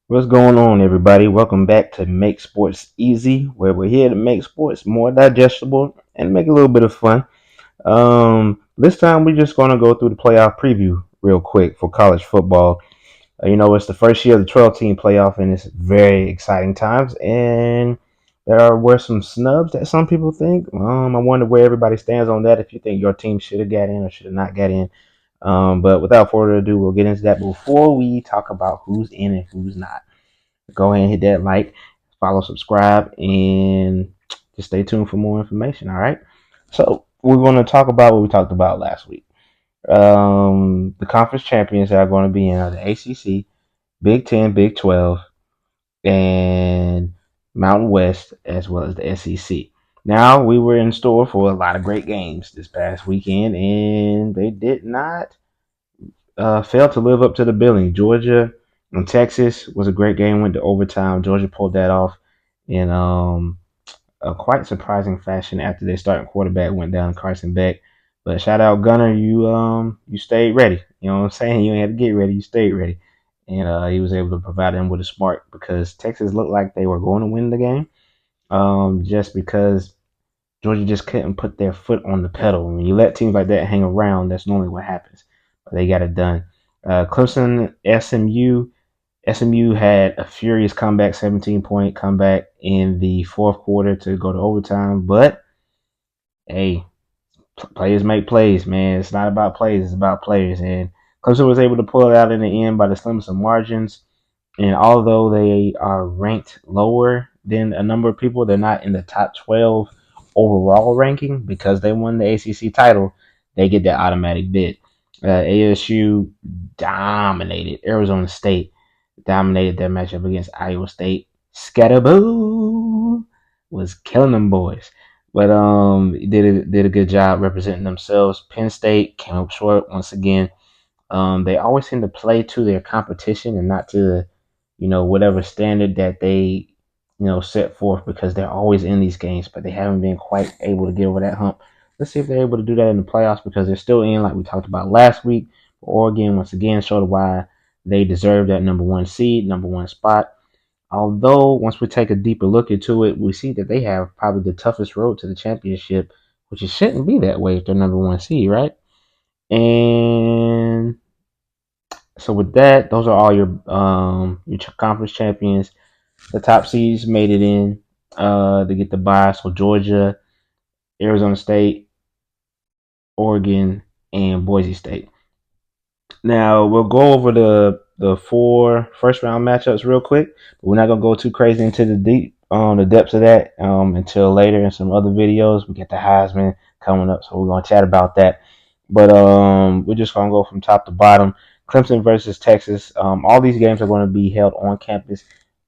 What's going on, everybody? Welcome back to Make Sports Easy, where we're here to make sports more digestible and make a little bit of fun. This time we're just going to go through the playoff preview real quick for college football. It's the first year of the 12-team playoff, and it's very exciting times. And were some snubs that some people think. I wonder where everybody stands on that. If you think your team should have got in or should have not got in. But without further ado, we'll get into that. Before we talk about who's in and who's not, go ahead and hit that like, follow, subscribe, and just stay tuned for more information. All right. So we're going to talk about what we talked about last week. The conference champions that are going to be in are the ACC, Big Ten, Big 12, and Mountain West, as well as the SEC. Now, we were in store for a lot of great games this past weekend, and they did not fail to live up to the billing. Georgia and Texas was a great game, went to overtime. Georgia pulled that off in a quite surprising fashion after their starting quarterback went down, Carson Beck. But shout out Gunner, you stayed ready. You know what I'm saying? You ain't had to get ready, you stayed ready. And he was able to provide them with a smart because Texas looked like they were going to win the game. Just because Georgia just couldn't put their foot on the pedal. When you let teams like that hang around, that's normally what happens. But they got it done. Clemson, SMU had a furious comeback, 17-point comeback in the fourth quarter to go to overtime. But hey, players make plays, man. It's not about plays; it's about players. And Clemson was able to pull it out in the end by the slimmest of margins. And although they are ranked lower than a number of people, they're not in the top 12 overall ranking because they won the ACC title. They get that automatic bid. ASU dominated Arizona State, dominated their matchup against Iowa State. Scatterboo was killing them boys, but did a good job representing themselves. Penn State came up short once again. They always seem to play to their competition and not to the, whatever standard that they, set forth because they're always in these games, but they haven't been quite able to get over that hump. Let's see if they're able to do that in the playoffs because they're still in, like we talked about last week. Oregon, once again, showed why they deserve that number one seed, number one spot. Although, once we take a deeper look into it, we see that they have probably the toughest road to the championship, which it shouldn't be that way if they're number one seed, right? And so with that, those are all your conference champions. The top seeds made it in to get the bye. So Georgia, Arizona State, Oregon, and Boise State. Now we'll go over the four first round matchups real quick. But we're not gonna go too crazy into the depths of that until later in some other videos. We get the Heisman coming up, so we're gonna chat about that. But we're just gonna go from top to bottom. Clemson versus Texas. All these games are going to be held on campus.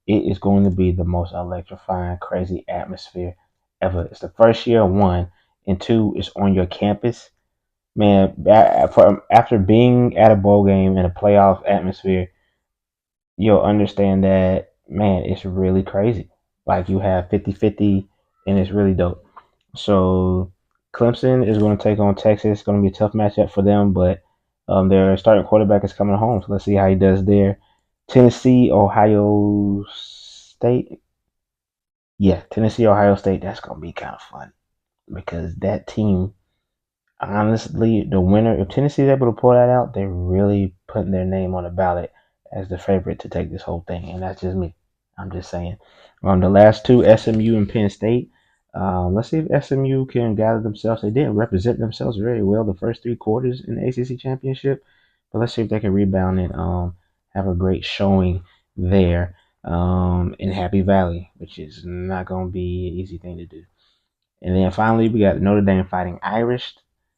It is going to be the most electrifying, crazy atmosphere ever. It's the first year, one, and two, it's on your campus. Man, after being at a bowl game in a playoff atmosphere, you'll understand that, man, it's really crazy. Like you have 50-50, and it's really dope. So Clemson is going to take on Texas. It's going to be a tough matchup for them, but their starting quarterback is coming home. So let's see how he does there. Tennessee, Ohio State. Yeah, Tennessee, Ohio State. That's going to be kind of fun because that team, honestly, the winner, if Tennessee is able to pull that out, they're really putting their name on the ballot as the favorite to take this whole thing. And that's just me. I'm just saying. The last two, SMU and Penn State. Let's see if SMU can gather themselves. They didn't represent themselves very well the first three quarters in the ACC championship, but let's see if they can rebound and have a great showing there in Happy Valley, which is not going to be an easy thing to do. And then finally, we got Notre Dame Fighting Irish.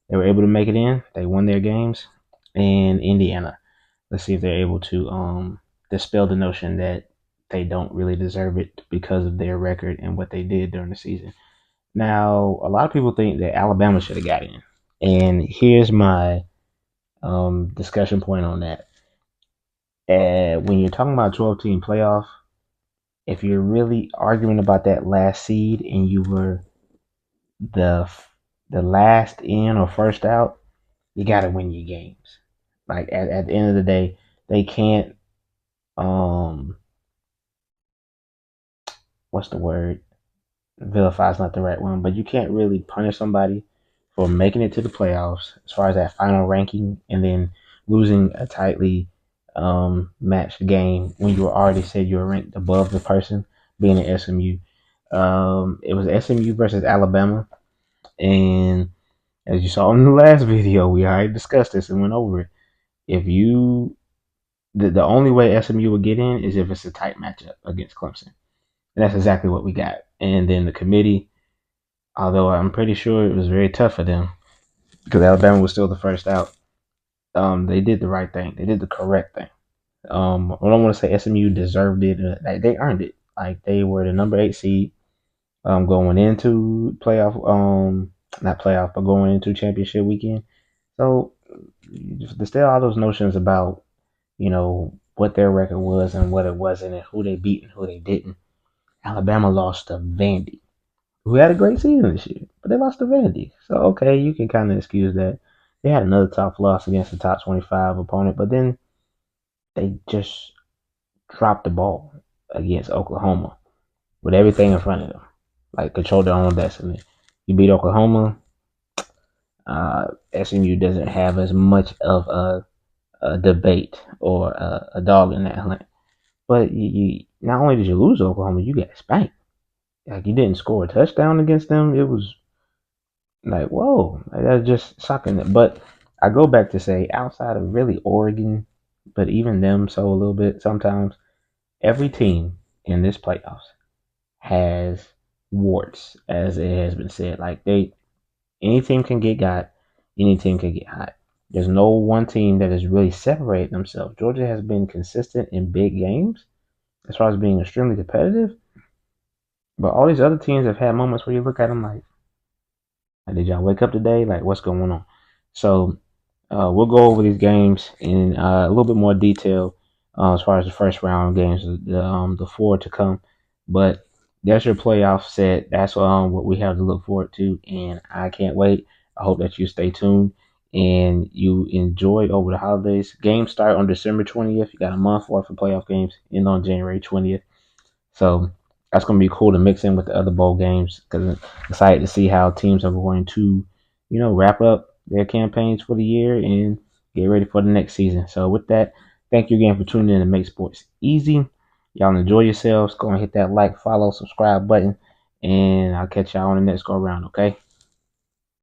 They were able to make it in. They won their games. And Indiana. Let's see if they're able to dispel the notion that they don't really deserve it because of their record and what they did during the season. Now, a lot of people think that Alabama should have got in. And here's my discussion point on that. When you're talking about 12-team playoff, if you're really arguing about that last seed and you were the the last in or first out, you got to win your games. Like at the end of the day, they can't. Um, what's the word? Vilify is not the right one, but you can't really punish somebody for making it to the playoffs as far as that final ranking and then losing a tightly matched game when you were already said you were ranked above the person being at SMU. It was SMU versus Alabama, and as you saw in the last video, we already discussed this and went over it. If you the only way SMU would get in is if it's a tight matchup against Clemson. And that's exactly what we got. And then the committee, although I'm pretty sure it was very tough for them because Alabama was still the first out, they did the right thing. They did the correct thing. I don't want to say SMU deserved it. Like they earned it. Like they were the number 8 seed going into playoff, not playoff, but going into championship weekend. So just distill all those notions about what their record was and what it wasn't and who they beat and who they didn't. Alabama lost to Vandy, who had a great season this year, but they lost to Vandy. So okay, you can kind of excuse that. They had another tough loss against the top 25 opponent, but then they just dropped the ball against Oklahoma with everything in front of them, like control their own destiny. You beat Oklahoma. SMU doesn't have as much of a debate or a dog in that hunt. But you not only did you lose Oklahoma, you got spanked. Like you didn't score a touchdown against them. It was like whoa, like, that's just shocking. But I go back to say outside of really Oregon, but even them so a little bit sometimes. Every team in this playoffs has warts, as it has been said. Like any team can get got, any team can get hot. There's no one team that has really separated themselves. Georgia has been consistent in big games as far as being extremely competitive, but all these other teams have had moments where you look at them like did y'all wake up today? Like, what's going on? So, we'll go over these games in a little bit more detail as far as the first round games, the four to come. But that's your playoff set. That's what we have to look forward to, and I can't wait. I hope that you stay tuned and you enjoy over the holidays. Games start on December 20th. You got a month worth of playoff games, end on January 20th. So that's going to be cool to mix in with the other bowl games because I'm excited to see how teams are going to, wrap up their campaigns for the year and get ready for the next season. So with that, thank you again for tuning in to Make Sports Easy. Y'all enjoy yourselves. Go and hit that like, follow, subscribe button, and I'll catch y'all on the next go around. Okay.